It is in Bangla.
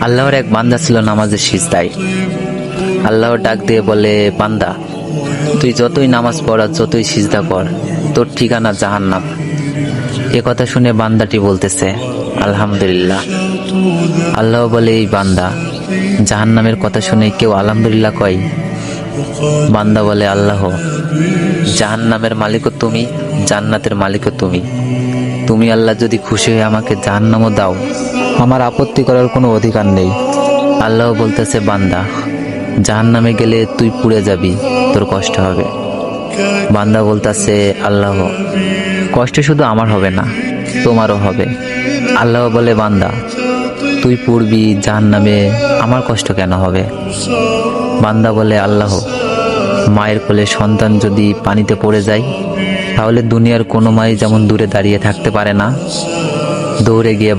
আল্লাহর এক বান্দা ছিল নামাজের সিজদায়। আল্লাহ ডাক দিয়ে বলে, বান্দা, তুই যতই নামাজ পড় আর যতই সিজদা কর, তোর ঠিকানা জাহান্নাম। এ কথা শুনে বান্দাটি বলতেছে, আলহামদুলিল্লাহ। আল্লাহ বলে, এই বান্দা, জাহান্নামের কথা শুনে কেউ আলহামদুলিল্লাহ কয়? বান্দা বলে, আল্লাহ, জাহান্নামের মালিকও তুমি, জান্নাতের মালিকও তুমি। তুমি আল্লাহ যদি খুশি হয়ে আমাকে জাহান্নামও দাও, আমার আপত্তি করার কোনো অধিকার নেই। আল্লাহ বলতেছে, বান্দা, জাহান্নামে গেলে তুই পুড়ে যাবি, তোর কষ্ট হবে। বান্দা বলতেছে, আল্লাহ, কষ্ট শুধু আমার হবে না, তোমারও হবে। আল্লাহ বলে, বান্দা, তুই পুড়বি জাহান্নামে, আমার কষ্ট কেন হবে? বান্দা বলে, আল্লাহ, মায়ের কোলে সন্তান যদি পানিতে পড়ে যায়, তাহলে দুনিয়ার কোনো মাই যেমন দূরে দাঁড়িয়ে থাকতে পারে না, দৌড়ে গিয়ে